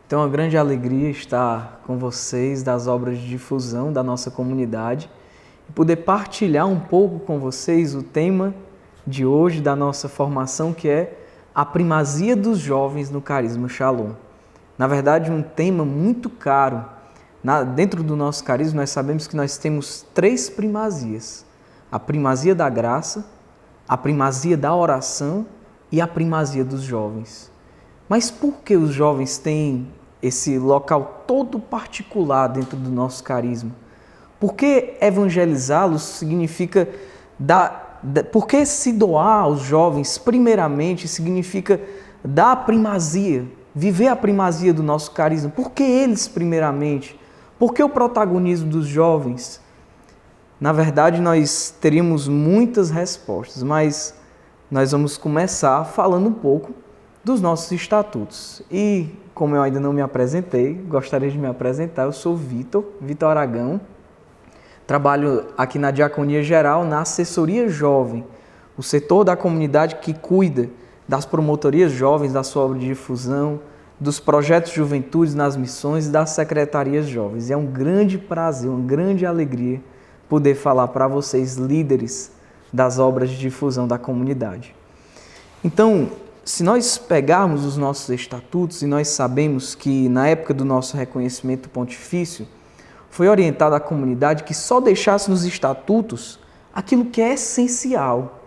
Então, é uma grande alegria estar com vocês das obras de difusão da nossa comunidade e poder partilhar um pouco com vocês o tema de hoje da nossa formação, que é a primazia dos jovens no carisma Shalom. Na verdade, um tema muito caro. Dentro do nosso carisma, nós sabemos que nós temos 3 primazias: a primazia da graça, a primazia da oração e a primazia dos jovens. Mas por que os jovens têm esse local todo particular dentro do nosso carisma? Porque evangelizá-los significa porque se doar aos jovens, primeiramente, significa dar a primazia, viver a primazia do nosso carisma. Por que eles, primeiramente? Por que o protagonismo dos jovens? Na verdade, nós teríamos muitas respostas, mas nós vamos começar falando um pouco dos nossos estatutos. E, como eu ainda não me apresentei, gostaria de me apresentar. Eu sou Vitor Aragão, trabalho aqui na Diaconia Geral, na Assessoria Jovem, o setor da comunidade que cuida das promotorias jovens, da sua obra de difusão, dos projetos de juventude nas missões e das secretarias jovens. E é um grande prazer, uma grande alegria poder falar para vocês, líderes das obras de difusão da comunidade. Então, se nós pegarmos os nossos estatutos, e nós sabemos que na época do nosso reconhecimento pontifício, foi orientada à comunidade que só deixasse nos estatutos aquilo que é essencial,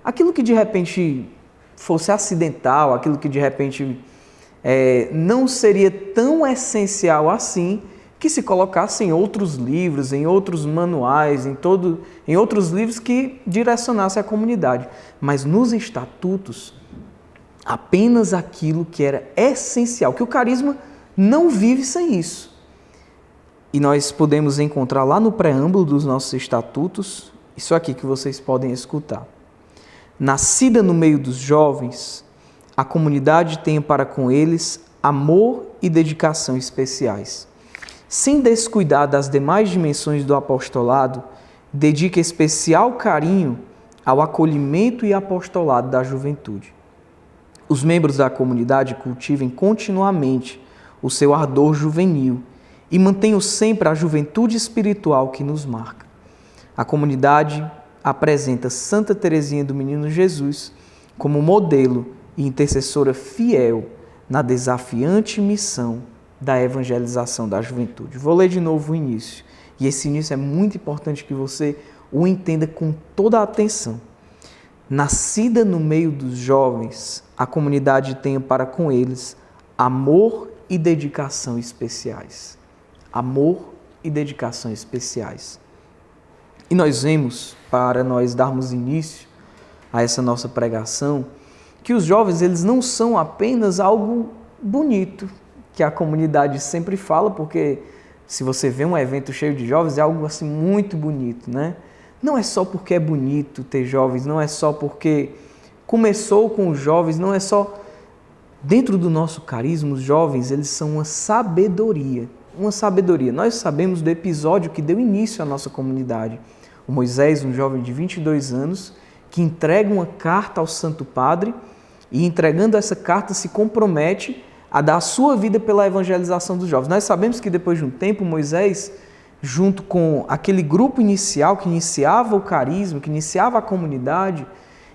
aquilo que de repente fosse acidental, aquilo que de repente não seria tão essencial assim, que se colocasse em outros livros, em outros manuais, em outros livros que direcionassem a comunidade. Mas nos estatutos, apenas aquilo que era essencial, que o carisma não vive sem isso. E nós podemos encontrar lá no preâmbulo dos nossos estatutos, isso aqui que vocês podem escutar. Nascida no meio dos jovens, a comunidade tem para com eles amor e dedicação especiais. Sem descuidar das demais dimensões do apostolado, dedica especial carinho ao acolhimento e apostolado da juventude. Os membros da comunidade cultivem continuamente o seu ardor juvenil e mantenham sempre a juventude espiritual que nos marca. A comunidade apresenta Santa Teresinha do Menino Jesus como modelo e intercessora fiel na desafiante missão da evangelização da juventude. Vou ler de novo o início. E esse início é muito importante que você o entenda com toda a atenção. Nascida no meio dos jovens, a comunidade tem para com eles amor e dedicação especiais. Amor e dedicação especiais. E nós vemos, para nós darmos início a essa nossa pregação, que os jovens eles não são apenas algo bonito, que a comunidade sempre fala, porque se você vê um evento cheio de jovens, é algo assim muito bonito, né? Não é só porque é bonito ter jovens, não é só porque começou com os jovens, não é só... Dentro do nosso carisma, os jovens eles são uma sabedoria. Nós sabemos do episódio que deu início à nossa comunidade. O Moisés, um jovem de 22 anos, que entrega uma carta ao Santo Padre e, entregando essa carta, se compromete a dar a sua vida pela evangelização dos jovens. Nós sabemos que depois de um tempo, Moisés, junto com aquele grupo inicial que iniciava o carisma, que iniciava a comunidade,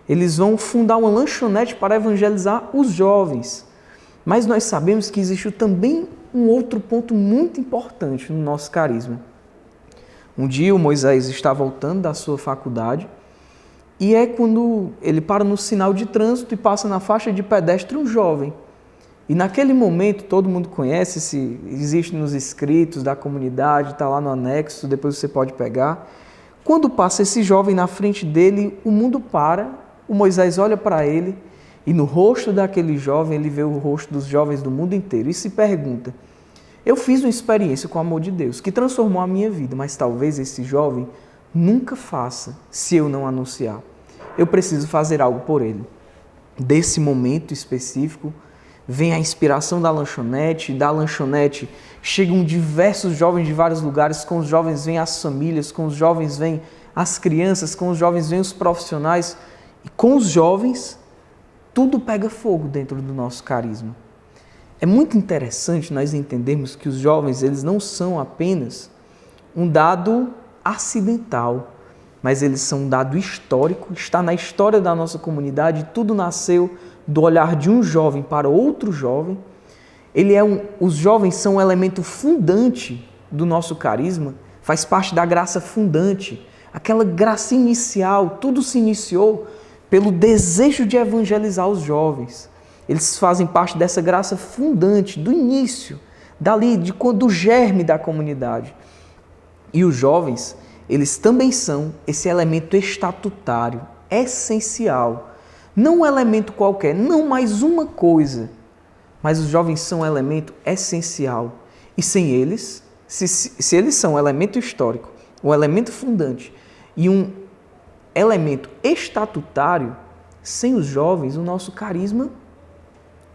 eles vão fundar uma lanchonete para evangelizar os jovens. Mas nós sabemos que existe também um outro ponto muito importante no nosso carisma. Um dia o Moisés está voltando da sua faculdade e é quando ele para no sinal de trânsito e passa na faixa de pedestre um jovem. E naquele momento, todo mundo conhece, se existe nos escritos da comunidade, está lá no anexo, depois você pode pegar. Quando passa esse jovem na frente dele, o mundo para, o Moisés olha para ele e no rosto daquele jovem, ele vê o rosto dos jovens do mundo inteiro e se pergunta: eu fiz uma experiência com o amor de Deus que transformou a minha vida, mas talvez esse jovem nunca faça se eu não anunciar. Eu preciso fazer algo por ele. Desse momento específico, vem a inspiração da lanchonete chegam diversos jovens de vários lugares, com os jovens vêm as famílias, com os jovens vêm as crianças, com os jovens vêm os profissionais, e com os jovens tudo pega fogo dentro do nosso carisma. É muito interessante nós entendermos que os jovens, eles não são apenas um dado acidental, mas eles são um dado histórico, está na história da nossa comunidade, tudo nasceu do olhar de um jovem para outro jovem. Os jovens são um elemento fundante do nosso carisma, faz parte da graça fundante, aquela graça inicial, tudo se iniciou pelo desejo de evangelizar os jovens. Eles fazem parte dessa graça fundante, do início, do germe da comunidade. E os jovens, eles também são esse elemento estatutário, essencial. Não um elemento qualquer, não mais uma coisa, mas os jovens são um elemento essencial. E sem eles, se eles são um elemento histórico, um elemento fundante e um elemento estatutário, sem os jovens, o nosso carisma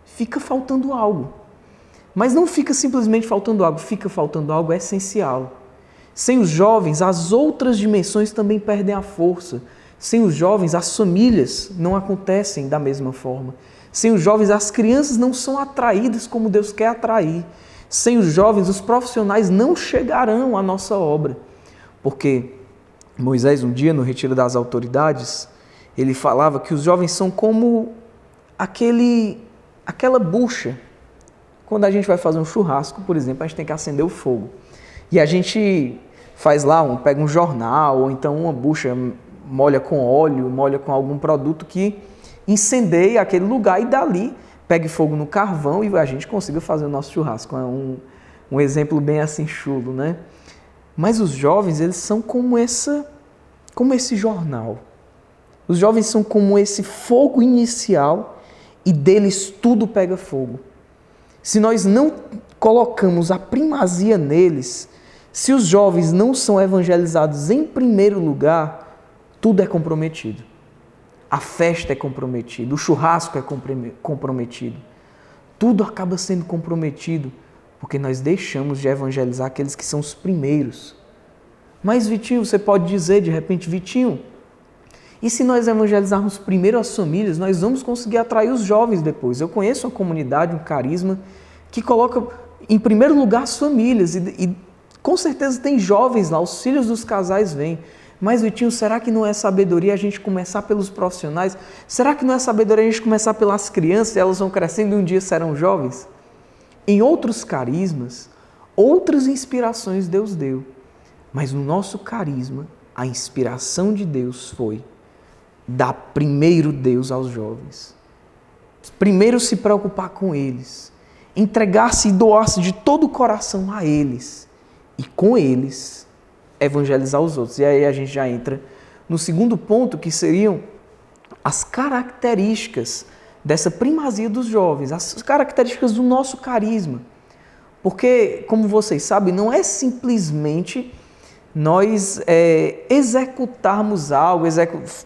fica faltando algo. Mas não fica simplesmente faltando algo, fica faltando algo essencial. Sem os jovens, as outras dimensões também perdem a força. Sem os jovens, as famílias não acontecem da mesma forma. Sem os jovens, as crianças não são atraídas como Deus quer atrair. Sem os jovens, os profissionais não chegarão à nossa obra. Porque Moisés, um dia, no retiro das autoridades, ele falava que os jovens são como aquela bucha. Quando a gente vai fazer um churrasco, por exemplo, a gente tem que acender o fogo. E a gente faz lá, pega um jornal, ou então uma bucha, molha com óleo, molha com algum produto que incendeia aquele lugar e dali pegue fogo no carvão e a gente consiga fazer o nosso churrasco. É um exemplo bem assim chulo, né? Mas os jovens, eles são como esse jornal. Os jovens são como esse fogo inicial e deles tudo pega fogo. Se nós não colocamos a primazia neles, se os jovens não são evangelizados em primeiro lugar, tudo é comprometido. A festa é comprometida, o churrasco é comprometido. Tudo acaba sendo comprometido porque nós deixamos de evangelizar aqueles que são os primeiros. Mas, Vitinho, você pode dizer de repente, Vitinho, e se nós evangelizarmos primeiro as famílias, nós vamos conseguir atrair os jovens depois. Eu conheço uma comunidade, um carisma, que coloca em primeiro lugar as famílias e com certeza tem jovens lá, os filhos dos casais vêm. Mas, Vitinho, será que não é sabedoria a gente começar pelos profissionais? Será que não é sabedoria a gente começar pelas crianças e elas vão crescendo e um dia serão jovens? Em outros carismas, outras inspirações Deus deu. Mas no nosso carisma, a inspiração de Deus foi dar primeiro Deus aos jovens. Primeiro se preocupar com eles. Entregar-se e doar-se de todo o coração a eles. E com eles, evangelizar os outros. E aí a gente já entra no segundo ponto, que seriam as características dessa primazia dos jovens, as características do nosso carisma. Porque, como vocês sabem, não é simplesmente nós executarmos algo,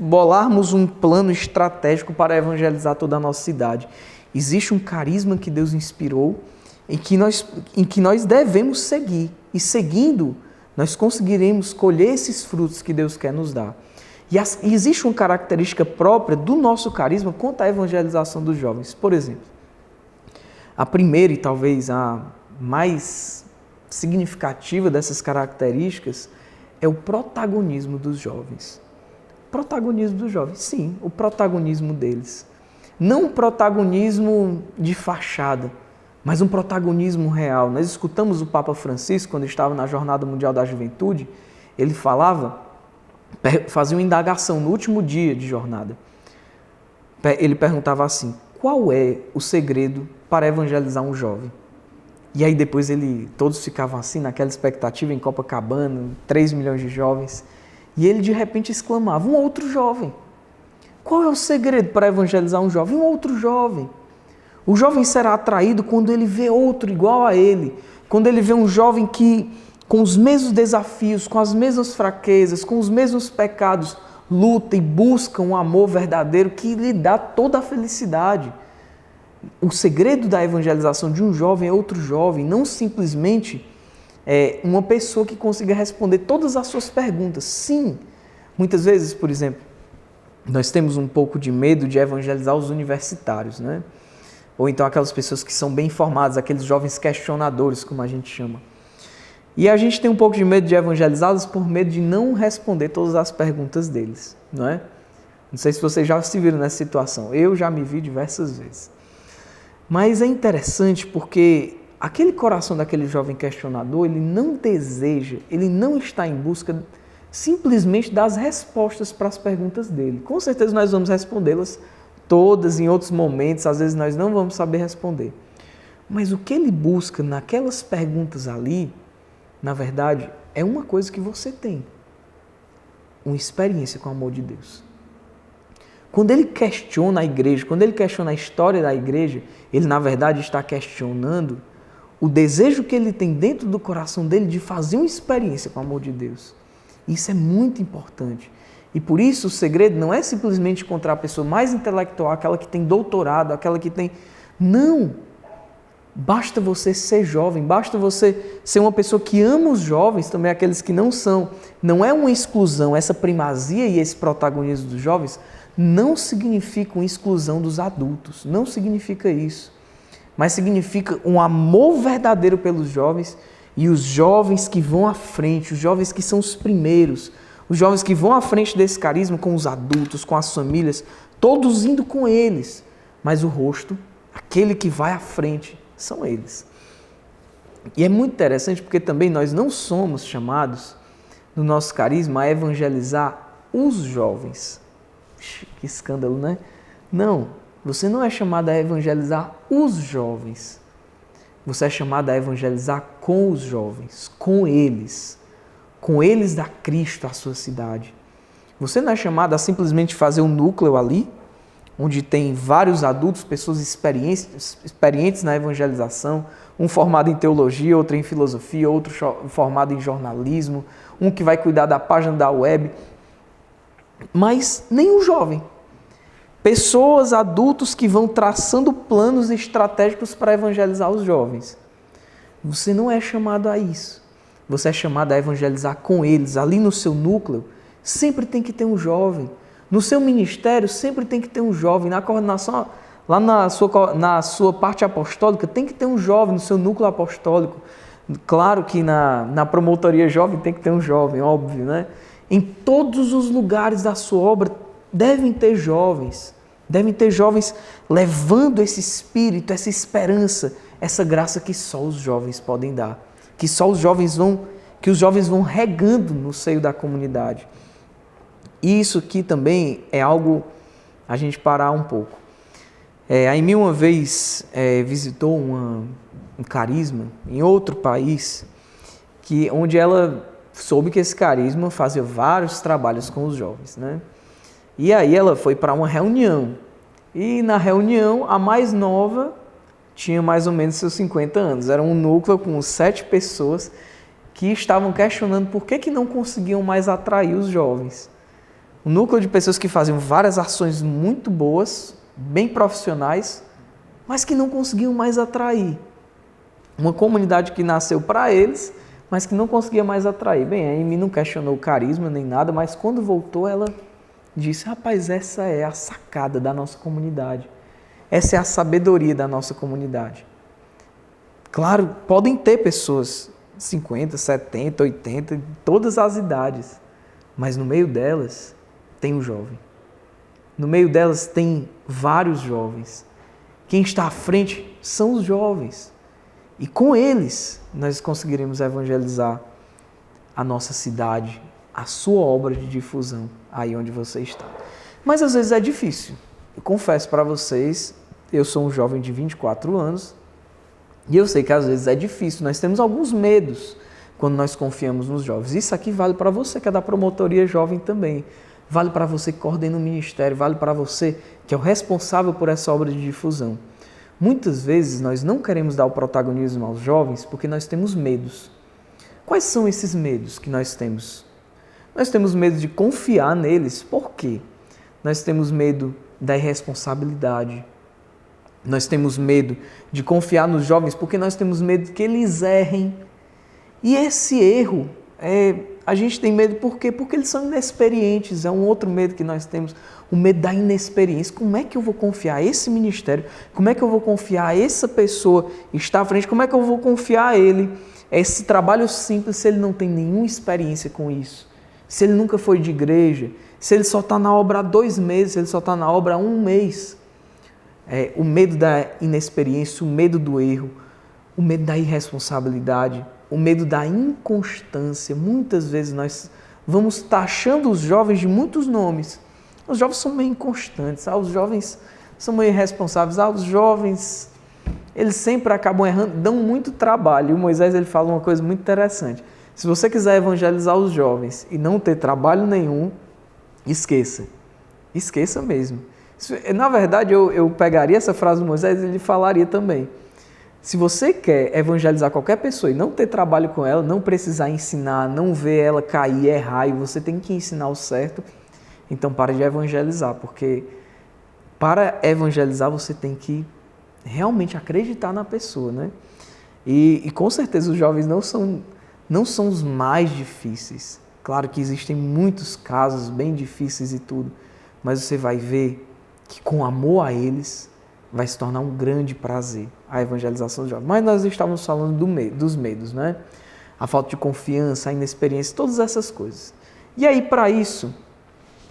bolarmos um plano estratégico para evangelizar toda a nossa cidade. Existe um carisma que Deus inspirou em que nós devemos seguir. E seguindo, nós conseguiremos colher esses frutos que Deus quer nos dar. E existe uma característica própria do nosso carisma quanto à evangelização dos jovens. Por exemplo, a primeira e talvez a mais significativa dessas características é o protagonismo dos jovens. Protagonismo dos jovens, sim, o protagonismo deles. Não um protagonismo de fachada, mas um protagonismo real. Nós escutamos o Papa Francisco, quando estava na Jornada Mundial da Juventude, ele fazia uma indagação no último dia de jornada. Ele perguntava assim, qual é o segredo para evangelizar um jovem? E aí depois todos ficavam assim, naquela expectativa em Copacabana, 3 milhões de jovens, e ele de repente exclamava, um outro jovem. Qual é o segredo para evangelizar um jovem? Um outro jovem. O jovem será atraído quando ele vê outro igual a ele, quando ele vê um jovem que, com os mesmos desafios, com as mesmas fraquezas, com os mesmos pecados, luta e busca um amor verdadeiro que lhe dá toda a felicidade. O segredo da evangelização de um jovem é outro jovem, não simplesmente uma pessoa que consiga responder todas as suas perguntas. Sim, muitas vezes, por exemplo, nós temos um pouco de medo de evangelizar os universitários, né? Ou então aquelas pessoas que são bem informadas, aqueles jovens questionadores, como a gente chama. E a gente tem um pouco de medo de evangelizá-los por medo de não responder todas as perguntas deles, não é? Não sei se vocês já se viram nessa situação. Eu já me vi diversas vezes. Mas é interessante porque aquele coração daquele jovem questionador, ele não deseja, ele não está em busca simplesmente das respostas para as perguntas dele. Com certeza nós vamos respondê-las todas em outros momentos, às vezes nós não vamos saber responder. Mas o que ele busca naquelas perguntas ali, na verdade, é uma coisa que você tem. Uma experiência com o amor de Deus. Quando ele questiona a igreja, quando ele questiona a história da igreja, ele na verdade está questionando o desejo que ele tem dentro do coração dele de fazer uma experiência com o amor de Deus. Isso é muito importante. E por isso o segredo não é simplesmente encontrar a pessoa mais intelectual, aquela que tem doutorado, aquela que tem... Não! Basta você ser jovem, basta você ser uma pessoa que ama os jovens, também aqueles que não são. Não é uma exclusão, essa primazia e esse protagonismo dos jovens não significa uma exclusão dos adultos, não significa isso. Mas significa um amor verdadeiro pelos jovens e os jovens que vão à frente, os jovens que são os primeiros, os jovens que vão à frente desse carisma com os adultos, com as famílias, todos indo com eles. Mas o rosto, aquele que vai à frente, são eles. E é muito interessante porque também nós não somos chamados, no nosso carisma, a evangelizar os jovens. Que escândalo, né? Não, você não é chamado a evangelizar os jovens. Você é chamado a evangelizar com os jovens, com eles dar Cristo à sua cidade. Você não é chamado a simplesmente fazer um núcleo ali, onde tem vários adultos, pessoas experientes na evangelização, um formado em teologia, outro em filosofia, outro formado em jornalismo, um que vai cuidar da página da web, mas nenhum jovem. Pessoas, adultos que vão traçando planos estratégicos para evangelizar os jovens. Você não é chamado a isso. Você é chamado a evangelizar com eles. Ali no seu núcleo, sempre tem que ter um jovem. No seu ministério, sempre tem que ter um jovem. Na coordenação, lá na sua parte apostólica, tem que ter um jovem no seu núcleo apostólico. Claro que na promotoria jovem tem que ter um jovem, óbvio, né? Em todos os lugares da sua obra devem ter jovens levando esse espírito, essa esperança, essa graça que só os jovens podem dar, que os jovens vão regando no seio da comunidade. E isso aqui também é algo a gente parar um pouco. A Amy uma vez visitou um carisma em outro país, onde ela soube que esse carisma fazia vários trabalhos com os jovens, né? E aí ela foi para uma reunião. E na reunião, a mais nova tinha mais ou menos seus 50 anos. Era um núcleo com 7 pessoas que estavam questionando por que não conseguiam mais atrair os jovens. Um núcleo de pessoas que faziam várias ações muito boas, bem profissionais, mas que não conseguiam mais atrair. Uma comunidade que nasceu para eles, mas que não conseguia mais atrair. Bem, a Amy não questionou o carisma nem nada, mas quando voltou ela disse, rapaz, essa é a sacada da nossa comunidade. Essa é a sabedoria da nossa comunidade. Claro, podem ter pessoas 50, 70, 80, todas as idades, mas no meio delas tem um jovem. No meio delas tem vários jovens. Quem está à frente são os jovens. E com eles nós conseguiremos evangelizar a nossa cidade, a sua obra de difusão, aí onde você está. Mas às vezes é difícil. Eu confesso para vocês, eu sou um jovem de 24 anos e eu sei que às vezes é difícil. Nós temos alguns medos quando nós confiamos nos jovens. Isso aqui vale para você que é da promotoria jovem também. Vale para você que coordena o ministério, vale para você que é o responsável por essa obra de difusão. Muitas vezes nós não queremos dar o protagonismo aos jovens porque nós temos medos. Quais são esses medos que nós temos? Nós temos medo de confiar neles. Por quê? Nós temos medo da irresponsabilidade. Nós temos medo de confiar nos jovens porque nós temos medo que eles errem. E esse erro, a gente tem medo por quê? Porque eles são inexperientes, é um outro medo que nós temos, o medo da inexperiência. Como é que eu vou confiar esse ministério? Como é que eu vou confiar essa pessoa que está à frente? Como é que eu vou confiar a ele esse trabalho simples se ele não tem nenhuma experiência com isso? Se ele nunca foi de igreja, se ele só está na obra há 2 meses, se ele só está na obra há 1 mês. O medo da inexperiência, o medo do erro, o medo da irresponsabilidade, o medo da inconstância. Muitas vezes nós vamos taxando os jovens de muitos nomes. Os jovens são meio inconstantes, os jovens são meio irresponsáveis, os jovens, eles sempre acabam errando, dão muito trabalho. O Moisés ele fala uma coisa muito interessante. Se você quiser evangelizar os jovens e não ter trabalho nenhum, esqueça. Esqueça mesmo. Na verdade, eu pegaria essa frase do Moisés e ele falaria também. Se você quer evangelizar qualquer pessoa e não ter trabalho com ela, não precisar ensinar, não ver ela cair, errar, e você tem que ensinar o certo, então pare de evangelizar, porque para evangelizar você tem que realmente acreditar na pessoa, né? E com certeza os jovens não são os mais difíceis. Claro que existem muitos casos bem difíceis e tudo, mas você vai ver que com amor a eles vai se tornar um grande prazer a evangelização dos jovens. Mas nós estávamos falando dos medos, né? A falta de confiança, a inexperiência, todas essas coisas. E aí, para isso,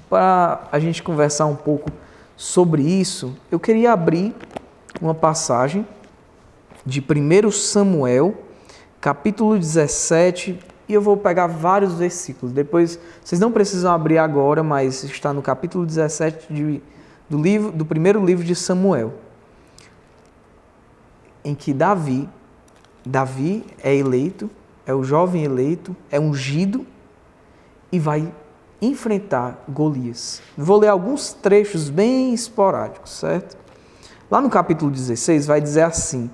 para a gente conversar um pouco sobre isso, eu queria abrir uma passagem de 1 Samuel, capítulo 17, e eu vou pegar vários versículos. Depois, vocês não precisam abrir agora, mas está no capítulo 17 do primeiro livro de Samuel, em que Davi é eleito, é o jovem eleito, é ungido e vai enfrentar Golias. Vou ler alguns trechos bem esporádicos, certo? Lá no capítulo 16 vai dizer assim: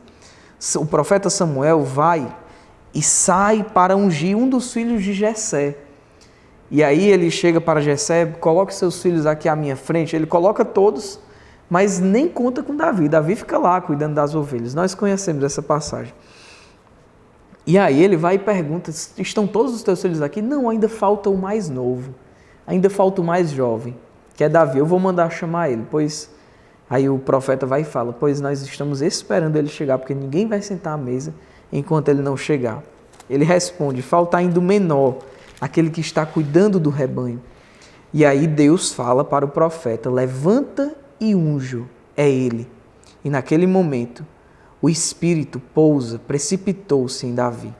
o profeta Samuel vai e sai para ungir um dos filhos de Jessé. E aí ele chega para Jessé, coloca seus filhos aqui à minha frente, ele coloca todos, mas nem conta com Davi. Davi fica lá cuidando das ovelhas. Nós conhecemos essa passagem. E aí ele vai e pergunta: estão todos os teus filhos aqui? Não, ainda falta o mais novo. Ainda falta o mais jovem, que é Davi. Eu vou mandar chamar ele. Pois aí o profeta vai e fala: pois nós estamos esperando ele chegar, porque ninguém vai sentar à mesa enquanto ele não chegar. Ele responde: falta ainda o menor, aquele que está cuidando do rebanho. E aí Deus fala para o profeta: levanta e unjo, é ele. E naquele momento, o Espírito precipitou-se em Davi.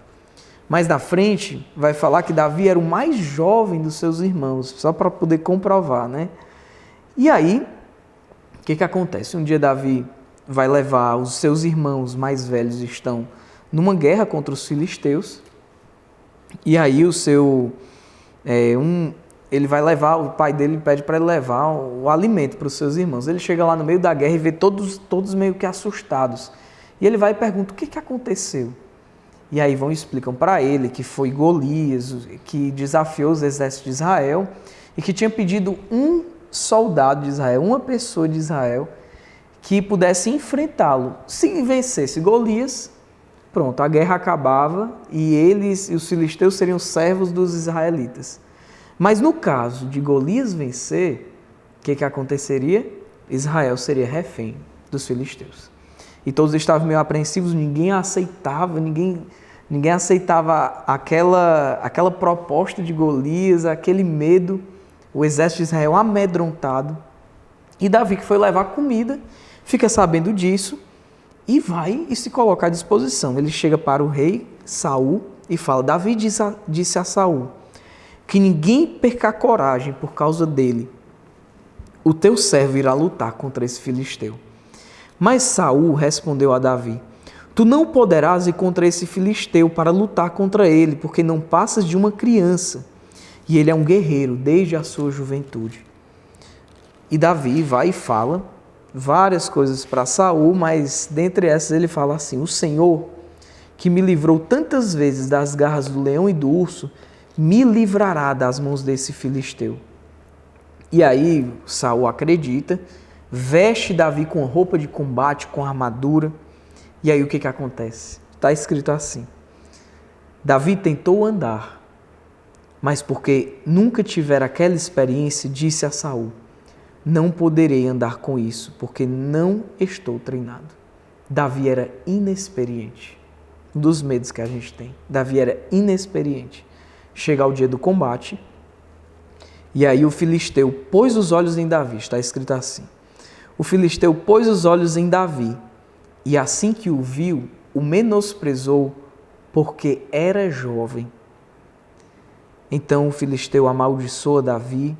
Mais na frente, vai falar que Davi era o mais jovem dos seus irmãos, só para poder comprovar, né? E aí, o que acontece? Um dia Davi vai levar os seus irmãos mais velhos, estão numa guerra contra os filisteus, e aí ele vai levar, o pai dele pede para ele levar o alimento para os seus irmãos. Ele chega lá no meio da guerra e vê todos meio que assustados. E ele vai e pergunta: o que aconteceu? E aí vão e explicam para ele que foi Golias, que desafiou os exércitos de Israel e que tinha pedido um soldado de Israel, uma pessoa de Israel, que pudesse enfrentá-lo. Se vencesse Golias, pronto, a guerra acabava e eles e os filisteus seriam servos dos israelitas. Mas no caso de Golias vencer, o que aconteceria? Israel seria refém dos filisteus. E todos estavam meio apreensivos, ninguém aceitava aquela proposta de Golias, aquele medo, o exército de Israel amedrontado. E Davi, que foi levar comida, fica sabendo disso e vai e se coloca à disposição. Ele chega para o rei Saul e fala: Davi disse a Saul que ninguém perca a coragem por causa dele. O teu servo irá lutar contra esse filisteu. Mas Saul respondeu a Davi: tu não poderás ir contra esse filisteu para lutar contra ele, porque não passas de uma criança, e ele é um guerreiro desde a sua juventude. E Davi vai e fala várias coisas para Saul, mas dentre essas ele fala assim: o Senhor, que me livrou tantas vezes das garras do leão e do urso, me livrará das mãos desse filisteu. E aí Saul acredita, veste Davi com roupa de combate, com armadura. E aí o que acontece? Está escrito assim: Davi tentou andar Mas porque nunca tivera aquela experiência, disse a Saul: não poderei andar com isso, porque não estou treinado. Davi era inexperiente. Um dos medos que a gente tem. Davi era inexperiente. Chega ao dia do combate, e aí o filisteu pôs os olhos em Davi. Está escrito assim: o filisteu pôs os olhos em Davi, e assim que o viu, o menosprezou, porque era jovem. Então o filisteu amaldiçoa Davi,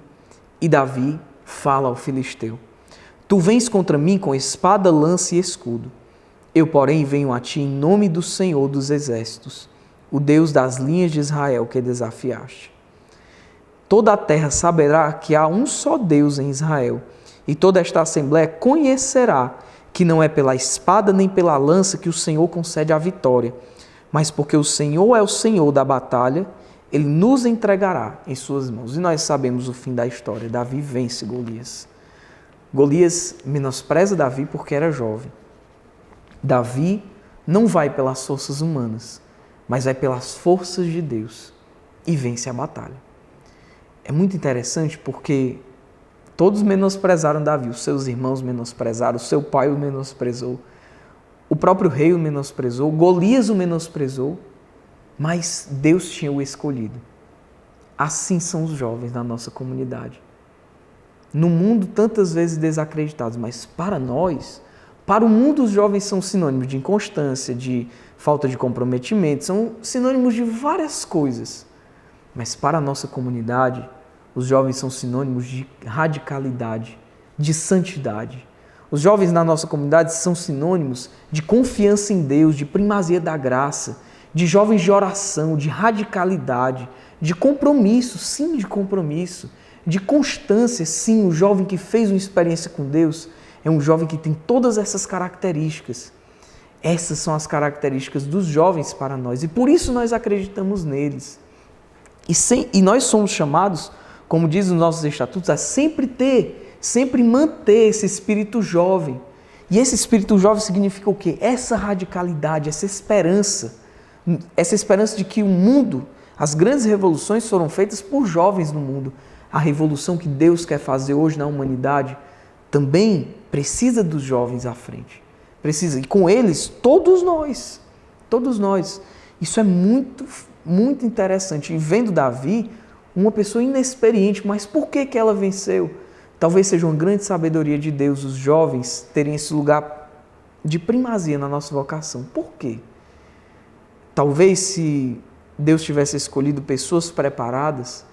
e Davi fala ao filisteu: tu vens contra mim com espada, lança e escudo. Eu, porém, venho a ti em nome do Senhor dos Exércitos, o Deus das linhas de Israel que desafiaste. Toda a terra saberá que há um só Deus em Israel, e toda esta assembléia conhecerá que não é pela espada nem pela lança que o Senhor concede a vitória, mas porque o Senhor é o Senhor da batalha, Ele nos entregará em suas mãos. E nós sabemos o fim da história. Davi vence Golias. Golias menospreza Davi porque era jovem. Davi não vai pelas forças humanas, mas vai pelas forças de Deus e vence a batalha. É muito interessante porque todos menosprezaram Davi, os seus irmãos menosprezaram, o seu pai o menosprezou, o próprio rei o menosprezou, Golias o menosprezou, mas Deus tinha o escolhido. Assim são os jovens na nossa comunidade. No mundo, tantas vezes desacreditados, mas para nós, para o mundo, os jovens são sinônimos de inconstância, de falta de comprometimento, são sinônimos de várias coisas. Mas para a nossa comunidade, os jovens são sinônimos de radicalidade, de santidade. Os jovens na nossa comunidade são sinônimos de confiança em Deus, de primazia da graça, de jovens de oração, de radicalidade, de compromisso, sim, de compromisso, de constância, sim. O jovem que fez uma experiência com Deus é um jovem que tem todas essas características. Essas são as características dos jovens para nós e por isso nós acreditamos neles. E nós somos chamados, como diz os nossos estatutos, a sempre manter esse espírito jovem. E esse espírito jovem significa o quê? Essa radicalidade, essa esperança de que o mundo, as grandes revoluções foram feitas por jovens no mundo. A revolução que Deus quer fazer hoje na humanidade também precisa dos jovens à frente. Precisa, e com eles, todos nós. Isso é muito, muito interessante. E vendo Davi, uma pessoa inexperiente, mas por que ela venceu? Talvez seja uma grande sabedoria de Deus os jovens terem esse lugar de primazia na nossa vocação. Por quê? Talvez se Deus tivesse escolhido pessoas preparadas,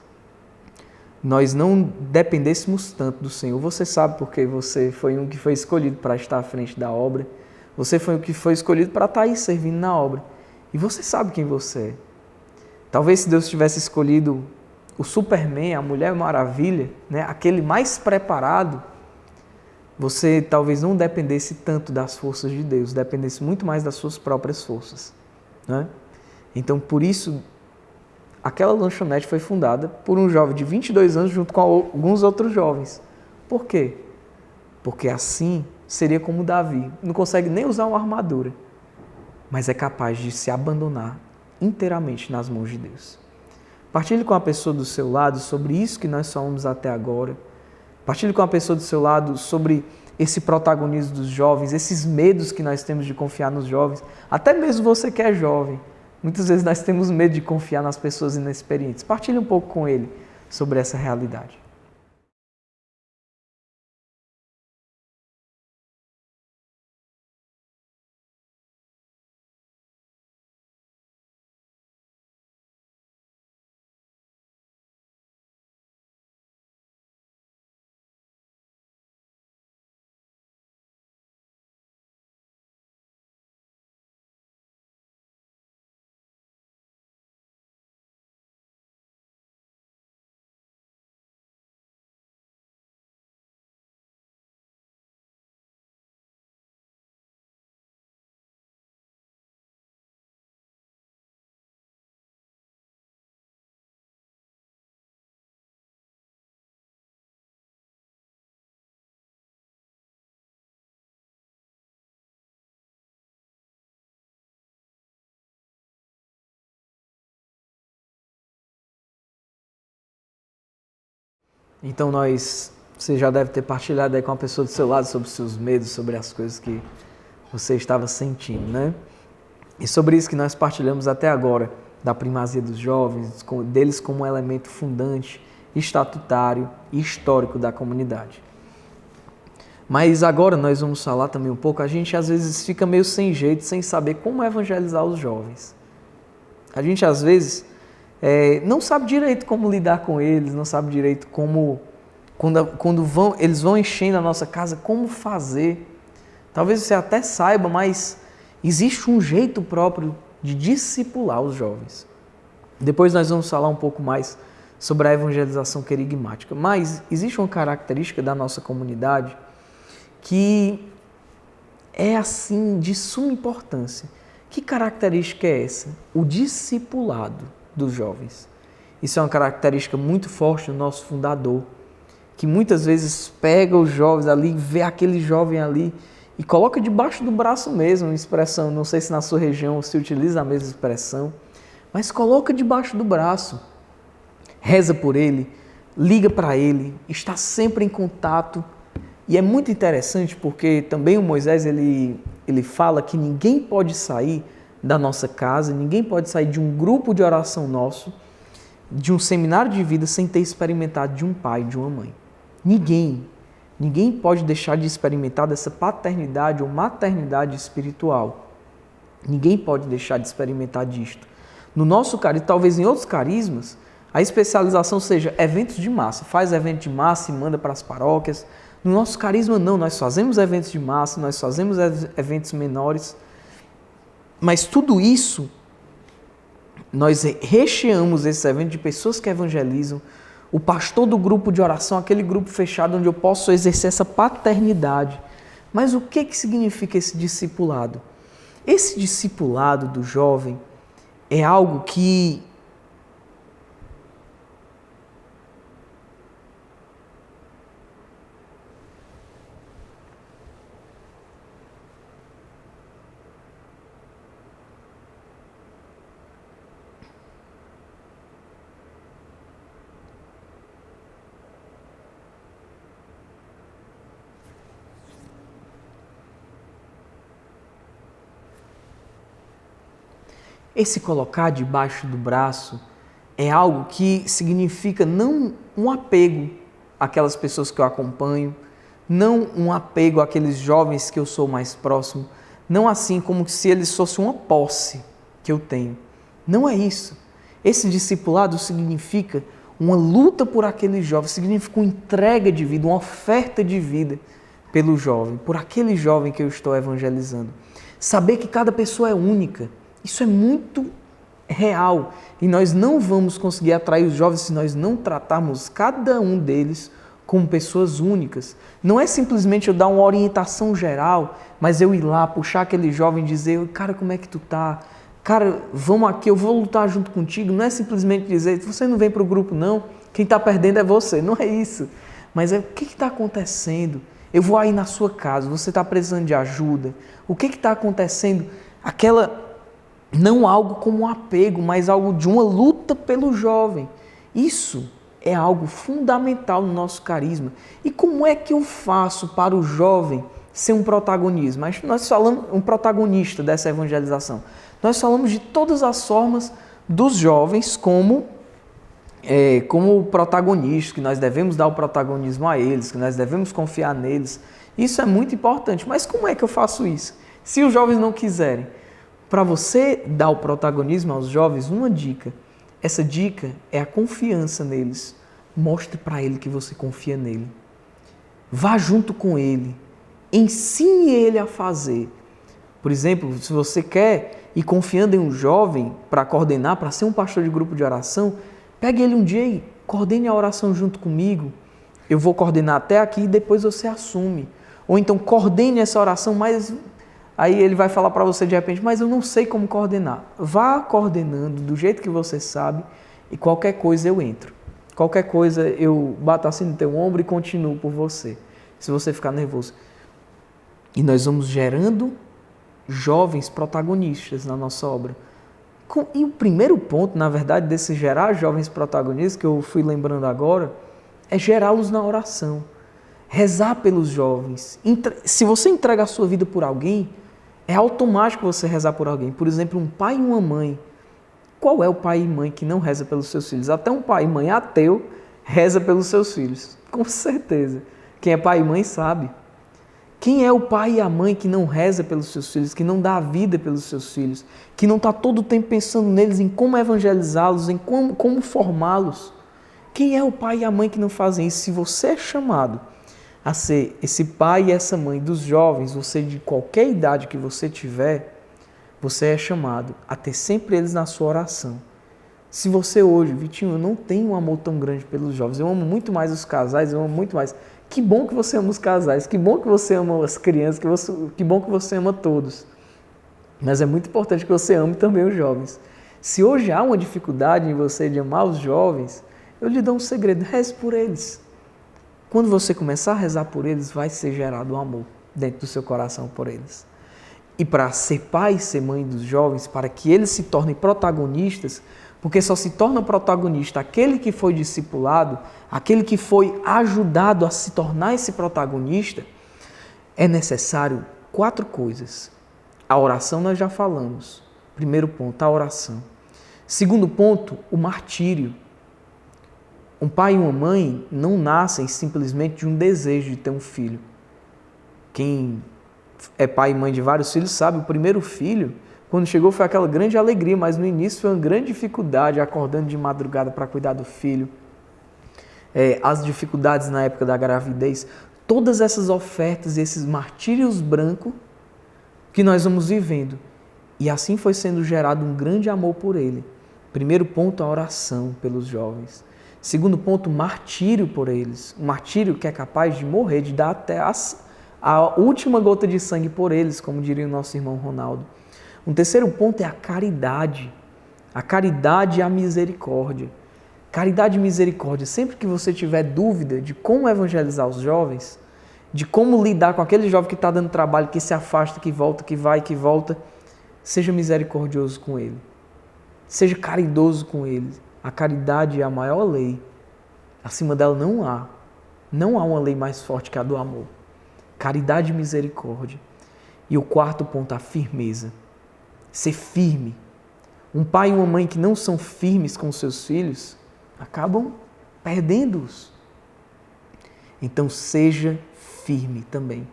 nós não dependêssemos tanto do Senhor. Você sabe porque você foi um que foi escolhido para estar à frente da obra. Você foi um que foi escolhido para estar aí servindo na obra. E você sabe quem você é. Talvez se Deus tivesse escolhido o Superman, a Mulher Maravilha, né, aquele mais preparado, você talvez não dependesse tanto das forças de Deus, dependesse muito mais das suas próprias forças. Né? Então, por isso, aquela lanchonete foi fundada por um jovem de 22 anos junto com alguns outros jovens. Por quê? Porque assim seria como Davi. Não consegue nem usar uma armadura, mas é capaz de se abandonar inteiramente nas mãos de Deus. Partilhe com a pessoa do seu lado sobre isso que nós falamos até agora. Partilhe com a pessoa do seu lado sobre esse protagonismo dos jovens, esses medos que nós temos de confiar nos jovens. Até mesmo você que é jovem. Muitas vezes nós temos medo de confiar nas pessoas inexperientes. Partilhe um pouco com ele sobre essa realidade. Então você já deve ter partilhado aí com a pessoa do seu lado sobre os seus medos, sobre as coisas que você estava sentindo, né? E sobre isso que nós partilhamos até agora, da primazia dos jovens, deles como um elemento fundante, estatutário e histórico da comunidade. Mas agora nós vamos falar também um pouco, a gente às vezes fica meio sem jeito, sem saber como evangelizar os jovens. A gente às vezes não sabe direito como lidar com eles, não sabe direito como, eles vão enchendo a nossa casa, como fazer. Talvez você até saiba, mas existe um jeito próprio de discipular os jovens. Depois nós vamos falar um pouco mais sobre a evangelização querigmática. Mas existe uma característica da nossa comunidade que é assim de suma importância. Que característica é essa? O discipulado dos jovens. Isso é uma característica muito forte do nosso fundador, que muitas vezes pega os jovens ali, vê aquele jovem ali e coloca debaixo do braço mesmo, uma expressão, não sei se na sua região se utiliza a mesma expressão, mas coloca debaixo do braço, reza por ele, liga para ele, está sempre em contato. E é muito interessante porque também o Moisés ele fala que ninguém pode sair da nossa casa, ninguém pode sair de um grupo de oração nosso, de um seminário de vida sem ter experimentado de um pai, de uma mãe. Ninguém pode deixar de experimentar dessa paternidade ou maternidade espiritual. Ninguém pode deixar de experimentar disto. No nosso carisma, talvez em outros carismas, a especialização seja eventos de massa. Faz evento de massa e manda para as paróquias. No nosso carisma não, nós fazemos eventos de massa, nós fazemos eventos menores. Mas tudo isso, nós recheamos esse evento de pessoas que evangelizam, o pastor do grupo de oração, aquele grupo fechado onde eu posso exercer essa paternidade. Mas o que significa esse discipulado? Esse discipulado do jovem é algo que esse colocar debaixo do braço é algo que significa não um apego àquelas pessoas que eu acompanho, não um apego àqueles jovens que eu sou mais próximo, não assim como se eles fossem uma posse que eu tenho. Não é isso. Esse discipulado significa uma luta por aquele jovem, significa uma entrega de vida, uma oferta de vida pelo jovem, por aquele jovem que eu estou evangelizando. Saber que cada pessoa é única. Isso é muito real e nós não vamos conseguir atrair os jovens se nós não tratarmos cada um deles como pessoas únicas. Não é simplesmente eu dar uma orientação geral, mas eu ir lá, puxar aquele jovem e dizer, cara, como é que tu tá? Cara, vamos aqui, eu vou lutar junto contigo. Não é simplesmente dizer, você não vem para o grupo não, quem está perdendo é você. Não é isso. Mas é o que está acontecendo? Eu vou aí na sua casa, você está precisando de ajuda. O que está acontecendo? Não algo como um apego, mas algo de uma luta pelo jovem. Isso é algo fundamental no nosso carisma. E como é que eu faço para o jovem ser um protagonismo? Mas nós falamos um protagonista dessa evangelização. Nós falamos de todas as formas dos jovens como protagonistas, que nós devemos dar o protagonismo a eles, que nós devemos confiar neles. Isso é muito importante. Mas como é que eu faço isso? Se os jovens não quiserem, para você dar o protagonismo aos jovens, uma dica. Essa dica é a confiança neles. Mostre para ele que você confia nele. Vá junto com ele. Ensine ele a fazer. Por exemplo, se você quer ir confiando em um jovem para coordenar, para ser um pastor de grupo de oração, pegue ele um dia e coordene a oração junto comigo. Eu vou coordenar até aqui e depois você assume. Ou então coordene essa oração, mas aí ele vai falar para você de repente, mas eu não sei como coordenar. Vá coordenando do jeito que você sabe e qualquer coisa eu entro. Qualquer coisa eu bato assim no teu ombro e continuo por você, se você ficar nervoso. E nós vamos gerando jovens protagonistas na nossa obra. E o primeiro ponto, na verdade, desse gerar jovens protagonistas, que eu fui lembrando agora, é gerá-los na oração, rezar pelos jovens. Se você entrega a sua vida por alguém, é automático você rezar por alguém. Por exemplo, um pai e uma mãe. Qual é o pai e mãe que não reza pelos seus filhos? Até um pai e mãe ateu reza pelos seus filhos, com certeza. Quem é pai e mãe sabe. Quem é o pai e a mãe que não reza pelos seus filhos, que não dá a vida pelos seus filhos, que não está todo o tempo pensando neles, em como evangelizá-los, em como formá-los? Quem é o pai e a mãe que não fazem isso? Se você é chamado a ser esse pai e essa mãe dos jovens, você de qualquer idade que você tiver, você é chamado a ter sempre eles na sua oração. Se você hoje, Vitinho, eu não tenho um amor tão grande pelos jovens, eu amo muito mais os casais, eu amo muito mais. Que bom que você ama os casais, que bom que você ama as crianças, que bom que você ama todos. Mas é muito importante que você ame também os jovens. Se hoje há uma dificuldade em você de amar os jovens, eu lhe dou um segredo, reze por eles. Quando você começar a rezar por eles, vai ser gerado um amor dentro do seu coração por eles. E para ser pai e ser mãe dos jovens, para que eles se tornem protagonistas, porque só se torna protagonista aquele que foi discipulado, aquele que foi ajudado a se tornar esse protagonista, é necessário 4 coisas. A oração nós já falamos. Primeiro ponto, a oração. Segundo ponto, o martírio. Um pai e uma mãe não nascem simplesmente de um desejo de ter um filho. Quem é pai e mãe de vários filhos sabe, o primeiro filho, quando chegou foi aquela grande alegria, mas no início foi uma grande dificuldade, acordando de madrugada para cuidar do filho. As dificuldades na época da gravidez, todas essas ofertas, esses martírios brancos que nós vamos vivendo. E assim foi sendo gerado um grande amor por ele. Primeiro ponto, a oração pelos jovens. Segundo ponto, martírio por eles. Um martírio que é capaz de morrer, de dar até a última gota de sangue por eles, como diria o nosso irmão Ronaldo. Um terceiro ponto é a caridade. A caridade e a misericórdia. Caridade e misericórdia. Sempre que você tiver dúvida de como evangelizar os jovens, de como lidar com aquele jovem que está dando trabalho, que se afasta, que volta, que vai, que volta, seja misericordioso com ele. Seja caridoso com ele. A caridade é a maior lei. Acima dela não há. Não há uma lei mais forte que a do amor. Caridade e misericórdia. E o quarto ponto, a firmeza. Ser firme. Um pai e uma mãe que não são firmes com seus filhos, acabam perdendo-os. Então seja firme também.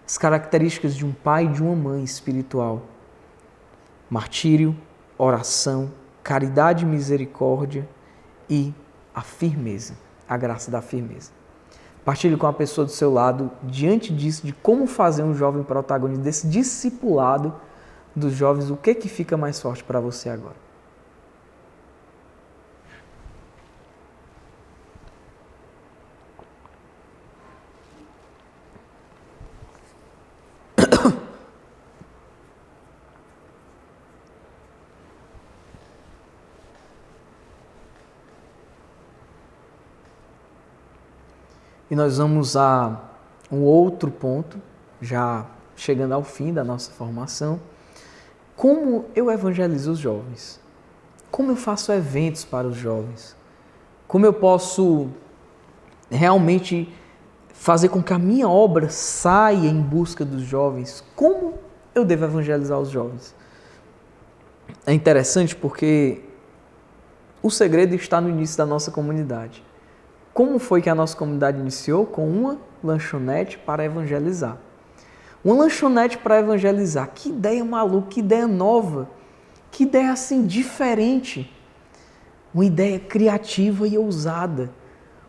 As características de um pai e de uma mãe espiritual. Martírio, oração, caridade e misericórdia e a firmeza, a graça da firmeza. Partilhe com a pessoa do seu lado, diante disso, de como fazer um jovem protagonista, desse discipulado dos jovens, o que fica mais forte para você agora? E nós vamos a um outro ponto, já chegando ao fim da nossa formação. Como eu evangelizo os jovens? Como eu faço eventos para os jovens? Como eu posso realmente fazer com que a minha obra saia em busca dos jovens? Como eu devo evangelizar os jovens? É interessante porque o segredo está no início da nossa comunidade. Como foi que a nossa comunidade iniciou? Com uma lanchonete para evangelizar. Uma lanchonete para evangelizar. Que ideia maluca, que ideia nova, que ideia assim diferente. Uma ideia criativa e ousada.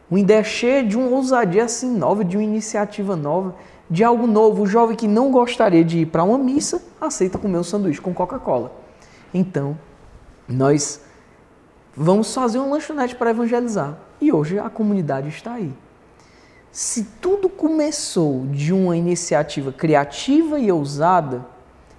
Uma ideia cheia de uma ousadia assim nova, de uma iniciativa nova, de algo novo. O jovem que não gostaria de ir para uma missa, aceita comer um sanduíche com Coca-Cola. Então, nós vamos fazer uma lanchonete para evangelizar. E hoje a comunidade está aí. Se tudo começou de uma iniciativa criativa e ousada,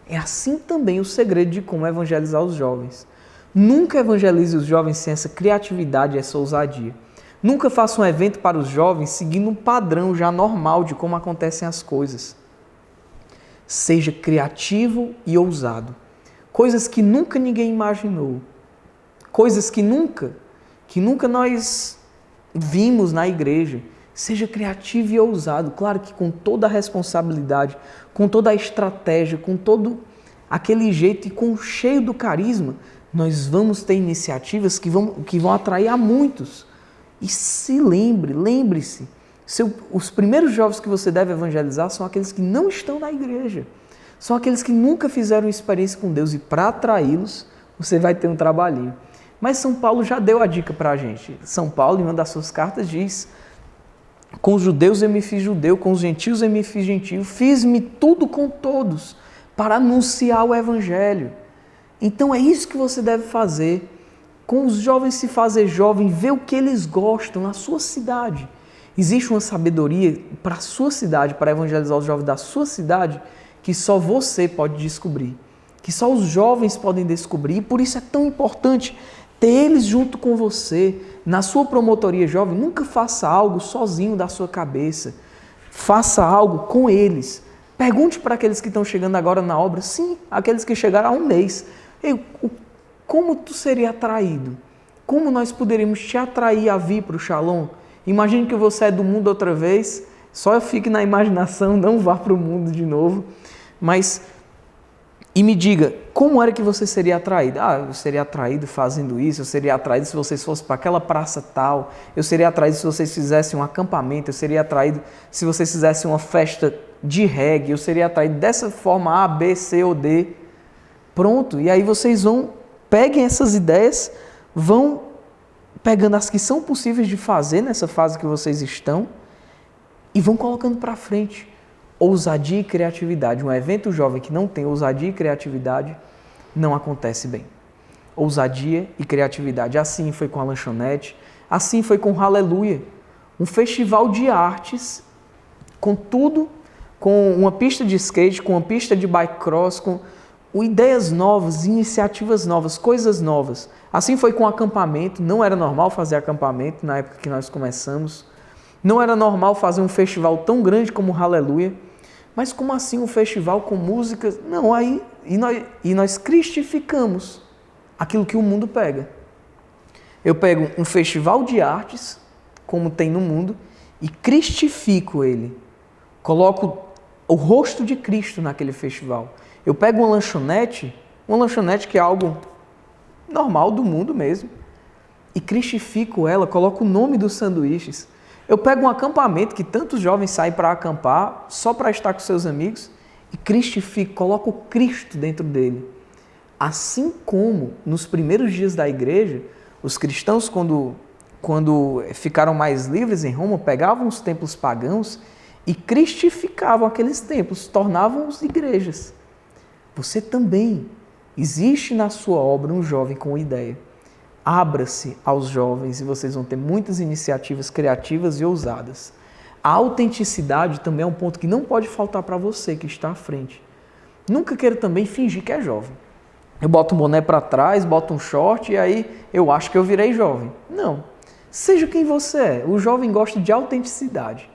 é assim também o segredo de como evangelizar os jovens. Nunca evangelize os jovens sem essa criatividade e essa ousadia. Nunca faça um evento para os jovens seguindo um padrão já normal de como acontecem as coisas. Seja criativo e ousado. Coisas que nunca ninguém imaginou. Coisas que nunca nós vimos na igreja. Seja criativo e ousado, claro que com toda a responsabilidade, com toda a estratégia, com todo aquele jeito e com cheio do carisma, nós vamos ter iniciativas que vão atrair a muitos. E lembre-se, os primeiros jovens que você deve evangelizar são aqueles que não estão na igreja, são aqueles que nunca fizeram experiência com Deus, e para atraí-los, você vai ter um trabalhinho. Mas São Paulo já deu a dica para a gente. São Paulo, em uma das suas cartas, diz: com os judeus eu me fiz judeu, com os gentios eu me fiz gentio, fiz-me tudo com todos para anunciar o evangelho. Então é isso que você deve fazer. Com os jovens, se fazer jovem, ver o que eles gostam na sua cidade. Existe uma sabedoria para a sua cidade, para evangelizar os jovens da sua cidade, que só você pode descobrir, que só os jovens podem descobrir, e por isso é tão importante ter eles junto com você. Na sua promotoria jovem, nunca faça algo sozinho da sua cabeça. Faça algo com eles. Pergunte para aqueles que estão chegando agora na obra, sim, aqueles que chegaram há um mês. Como tu seria atraído? Como nós poderíamos te atrair a vir para o Shalom? Imagine que você é do mundo outra vez, só fique na imaginação, não vá para o mundo de novo. E me diga, como era que você seria atraído? Eu seria atraído fazendo isso, eu seria atraído se vocês fossem para aquela praça tal, eu seria atraído se vocês fizessem um acampamento, eu seria atraído se vocês fizessem uma festa de reggae, eu seria atraído dessa forma A, B, C ou D. Pronto, e aí vocês peguem essas ideias, vão pegando as que são possíveis de fazer nessa fase que vocês estão e vão colocando para frente. Ousadia e criatividade. Um evento jovem que não tem ousadia e criatividade não acontece bem. Ousadia e criatividade. Assim foi com a lanchonete, assim foi com o Aleluia. Um festival de artes, com tudo, com uma pista de skate, com uma pista de bike cross, com ideias novas, iniciativas novas, coisas novas. Assim foi com o acampamento. Não era normal fazer acampamento na época que nós começamos. Não era normal fazer um festival tão grande como o Aleluia. Mas como assim um festival com músicas? Não, nós cristificamos aquilo que o mundo pega. Eu pego um festival de artes, como tem no mundo, e cristifico ele. Coloco o rosto de Cristo naquele festival. Eu pego uma lanchonete que é algo normal do mundo mesmo, e cristifico ela, coloco o nome dos sanduíches. Eu pego um acampamento que tantos jovens saem para acampar só para estar com seus amigos e cristifico, coloco o Cristo dentro dele. Assim como nos primeiros dias da igreja, os cristãos, quando ficaram mais livres em Roma, pegavam os templos pagãos e cristificavam aqueles templos, tornavam-os igrejas. Você também. Existe na sua obra um jovem com ideia. Abra-se aos jovens e vocês vão ter muitas iniciativas criativas e ousadas. A autenticidade também é um ponto que não pode faltar para você que está à frente. Nunca queira também fingir que é jovem. Eu boto um boné para trás, boto um short e aí eu acho que eu virei jovem. Não. Seja quem você é. O jovem gosta de autenticidade.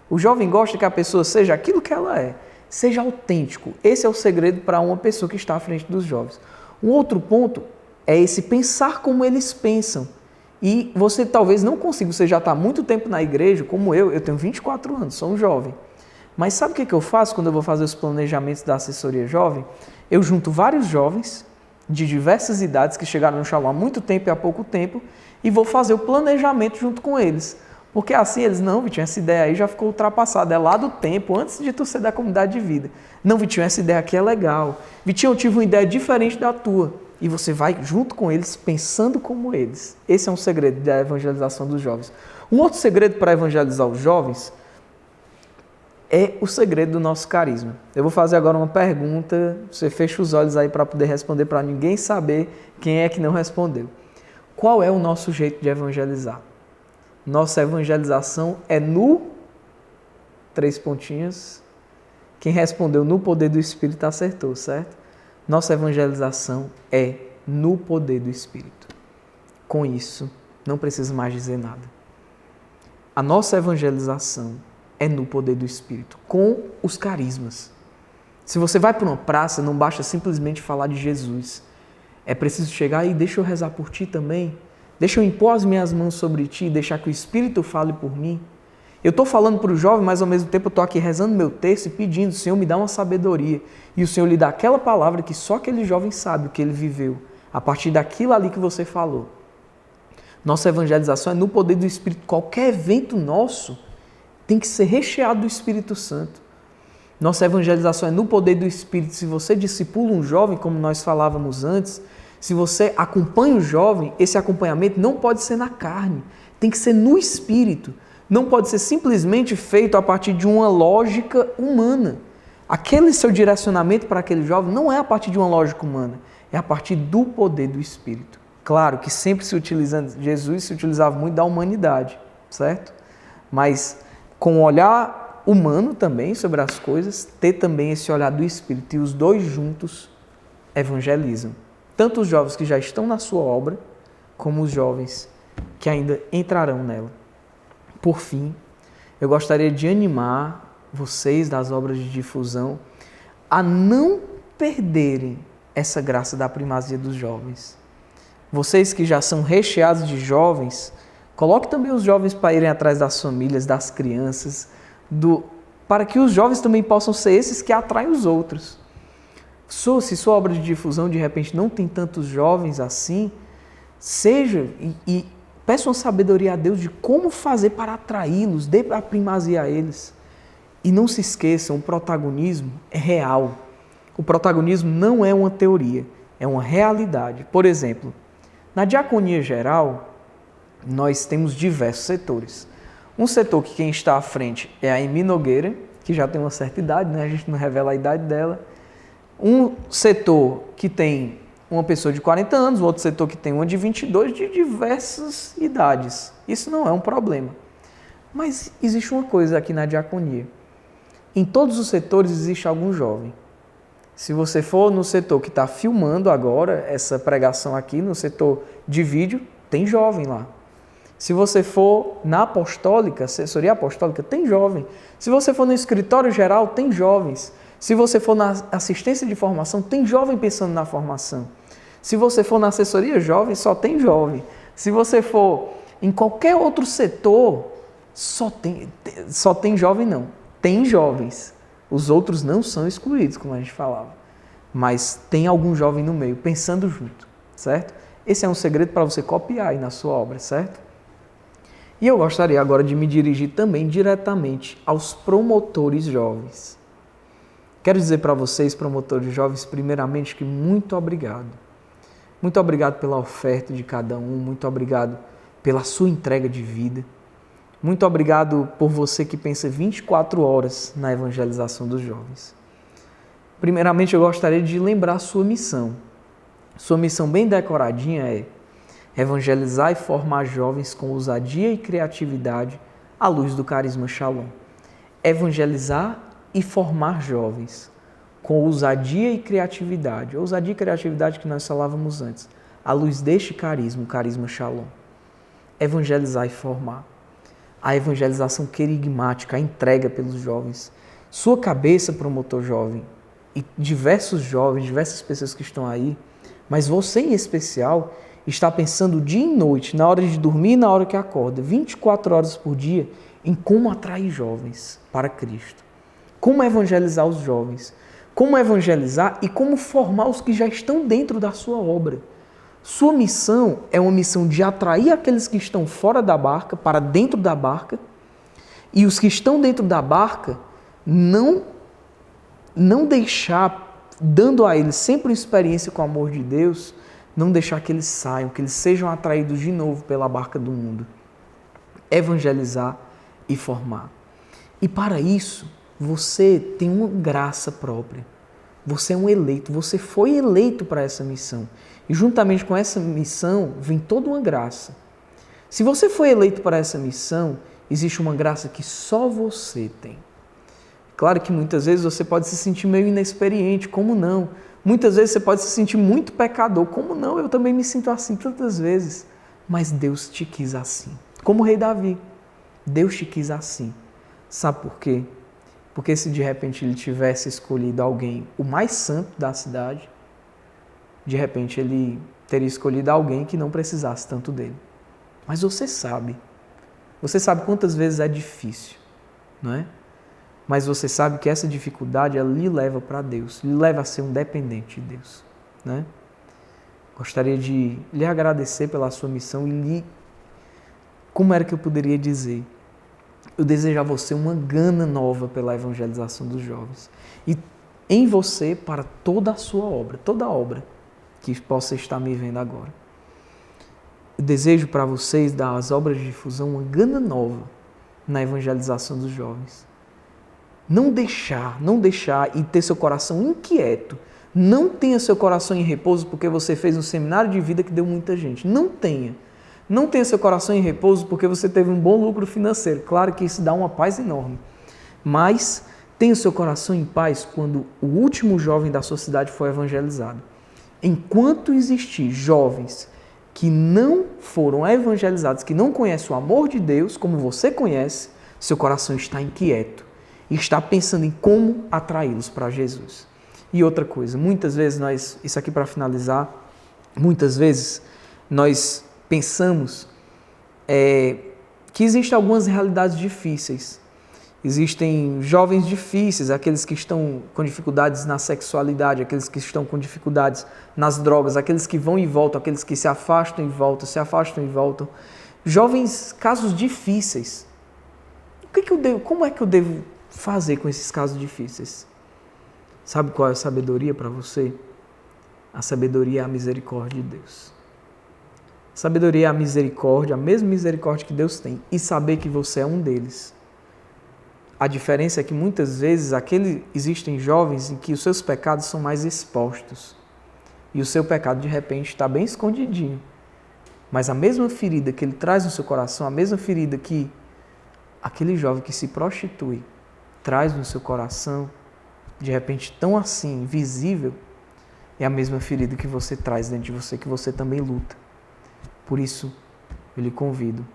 O jovem gosta que a pessoa seja aquilo que ela é. Seja autêntico. Esse é o segredo para uma pessoa que está à frente dos jovens. Um outro ponto é esse pensar como eles pensam. E você talvez não consiga, você já está há muito tempo na igreja, como eu tenho 24 anos, sou um jovem. Mas sabe o que eu faço quando eu vou fazer os planejamentos da assessoria jovem? Eu junto vários jovens de diversas idades que chegaram no Shalom há muito tempo e há pouco tempo e vou fazer o planejamento junto com eles. Porque assim eles, não, Vitinho, essa ideia aí já ficou ultrapassada, é lá do tempo, antes de tu ser da comunidade de vida. Não, Vitinho, essa ideia aqui é legal. Vitinho, eu tive uma ideia diferente da tua. E você vai junto com eles, pensando como eles. Esse é um segredo da evangelização dos jovens. Um outro segredo para evangelizar os jovens é o segredo do nosso carisma. Eu vou fazer agora uma pergunta, você fecha os olhos aí para poder responder, para ninguém saber quem é que não respondeu. Qual é o nosso jeito de evangelizar? Nossa evangelização é no... 3 pontinhos. Quem respondeu no poder do Espírito acertou, certo? Nossa evangelização é no poder do Espírito. Com isso, não preciso mais dizer nada. A nossa evangelização é no poder do Espírito, com os carismas. Se você vai para uma praça, não basta simplesmente falar de Jesus. É preciso chegar e deixa eu rezar por ti também. Deixa eu impor as minhas mãos sobre ti e deixar que o Espírito fale por mim. Eu estou falando para o jovem, mas ao mesmo tempo eu estou aqui rezando meu texto e pedindo, Senhor, me dá uma sabedoria. E o Senhor lhe dá aquela palavra que só aquele jovem sabe o que ele viveu, a partir daquilo ali que você falou. Nossa evangelização é no poder do Espírito. Qualquer evento nosso tem que ser recheado do Espírito Santo. Nossa evangelização é no poder do Espírito. Se você discipula um jovem, como nós falávamos antes, se você acompanha o jovem, esse acompanhamento não pode ser na carne, tem que ser no Espírito. Não pode ser simplesmente feito a partir de uma lógica humana. Aquele seu direcionamento para aquele jovem não é a partir de uma lógica humana, é a partir do poder do Espírito. Claro que sempre Jesus se utilizava muito da humanidade, certo? Mas com o olhar humano também sobre as coisas, ter também esse olhar do Espírito, e os dois juntos evangelizam. Tanto os jovens que já estão na sua obra, como os jovens que ainda entrarão nela. Por fim, eu gostaria de animar vocês das obras de difusão a não perderem essa graça da primazia dos jovens. Vocês que já são recheados de jovens, coloque também os jovens para irem atrás das famílias, das crianças, para que os jovens também possam ser esses que atraem os outros. Se sua obra de difusão de repente não tem tantos jovens assim, seja e peça uma sabedoria a Deus de como fazer para atraí-los, dê a primazia a eles. E não se esqueçam, o protagonismo é real. O protagonismo não é uma teoria, é uma realidade. Por exemplo, na diaconia geral, nós temos diversos setores. Um setor que quem está à frente é a Emi Nogueira, que já tem uma certa idade, né? A gente não revela a idade dela. Um setor que tem uma pessoa de 40 anos, o outro setor que tem uma de 22, de diversas idades. Isso não é um problema. Mas existe uma coisa aqui na diaconia. Em todos os setores existe algum jovem. Se você for no setor que está filmando agora essa pregação aqui, no setor de vídeo, tem jovem lá. Se você for na apostólica, assessoria apostólica, tem jovem. Se você for no escritório geral, tem jovens. Se você for na assistência de formação, tem jovem pensando na formação. Se você for na assessoria jovem, só tem jovem. Se você for em qualquer outro setor, só tem jovem não. Tem jovens. Os outros não são excluídos, como a gente falava. Mas tem algum jovem no meio, pensando junto, certo? Esse é um segredo para você copiar aí na sua obra, certo? E eu gostaria agora de me dirigir também diretamente aos promotores jovens. Quero dizer para vocês, promotores jovens, primeiramente que muito obrigado. Muito obrigado pela oferta de cada um, muito obrigado pela sua entrega de vida. Muito obrigado por você que pensa 24 horas na evangelização dos jovens. Primeiramente, eu gostaria de lembrar a sua missão. Sua missão bem decoradinha é evangelizar e formar jovens com ousadia e criatividade à luz do carisma Shalom. Evangelizar e formar jovens com ousadia e criatividade. Ousadia e criatividade que nós falávamos antes. À luz deste carisma, o carisma Shalom. Evangelizar e formar. A evangelização querigmática, a entrega pelos jovens. Sua cabeça, promotor jovem, e diversos jovens, diversas pessoas que estão aí, mas você em especial, está pensando dia e noite, na hora de dormir e na hora que acorda, 24 horas por dia, em como atrair jovens para Cristo. Como evangelizar os jovens. Como evangelizar e como formar os que já estão dentro da sua obra. Sua missão é uma missão de atrair aqueles que estão fora da barca para dentro da barca, e os que estão dentro da barca não deixar, dando a eles sempre uma experiência com o amor de Deus, não deixar que eles saiam, que eles sejam atraídos de novo pela barca do mundo. Evangelizar e formar. E para isso, você tem uma graça própria. Você é um eleito, você foi eleito para essa missão. E juntamente com essa missão, vem toda uma graça. Se você foi eleito para essa missão, existe uma graça que só você tem. Claro que muitas vezes você pode se sentir meio inexperiente, como não? Muitas vezes você pode se sentir muito pecador, como não? Eu também me sinto assim tantas vezes. Mas Deus te quis assim. Como o rei Davi, Deus te quis assim. Sabe por quê? Porque se de repente ele tivesse escolhido alguém, o mais santo da cidade, de repente ele teria escolhido alguém que não precisasse tanto dele. Mas você sabe quantas vezes é difícil, não é? Mas você sabe que essa dificuldade, ela lhe leva para Deus, lhe leva a ser um dependente de Deus, né? Gostaria de lhe agradecer pela sua missão e como era que eu poderia dizer? Eu desejo a você uma gana nova pela evangelização dos jovens. E em você, para toda a sua obra, toda a obra que possa estar me vendo agora. Eu desejo para vocês, das obras de difusão, uma gana nova na evangelização dos jovens. Não deixar e ter seu coração inquieto. Não tenha seu coração em repouso porque você fez um seminário de vida que deu muita gente. Não tenha. Não tenha seu coração em repouso porque você teve um bom lucro financeiro. Claro que isso dá uma paz enorme. Mas tenha seu coração em paz quando o último jovem da sua cidade for evangelizado. Enquanto existir jovens que não foram evangelizados, que não conhecem o amor de Deus, como você conhece, seu coração está inquieto e está pensando em como atraí-los para Jesus. E outra coisa, muitas vezes isso aqui para finalizar, muitas vezes nós pensamos que existem algumas realidades difíceis. Existem jovens difíceis, aqueles que estão com dificuldades na sexualidade, aqueles que estão com dificuldades nas drogas, aqueles que vão e voltam, aqueles que se afastam e voltam, se afastam e voltam. Jovens, casos difíceis. Como é que eu devo fazer com esses casos difíceis? Sabe qual é a sabedoria para você? A sabedoria é a misericórdia de Deus. A sabedoria é a misericórdia, a mesma misericórdia que Deus tem, e saber que você é um deles. A diferença é que muitas vezes existem jovens em que os seus pecados são mais expostos. E o seu pecado, de repente, está bem escondidinho. Mas a mesma ferida que ele traz no seu coração, a mesma ferida que aquele jovem que se prostitui traz no seu coração, de repente tão assim, visível, é a mesma ferida que você traz dentro de você, que você também luta. Por isso, eu lhe convido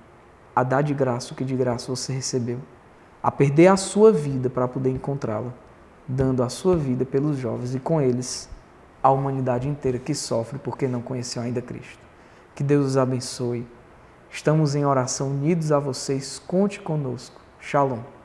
a dar de graça o que de graça você recebeu, a perder a sua vida para poder encontrá-la, dando a sua vida pelos jovens e com eles a humanidade inteira que sofre porque não conheceu ainda Cristo. Que Deus os abençoe. Estamos em oração unidos a vocês. Conte conosco. Shalom.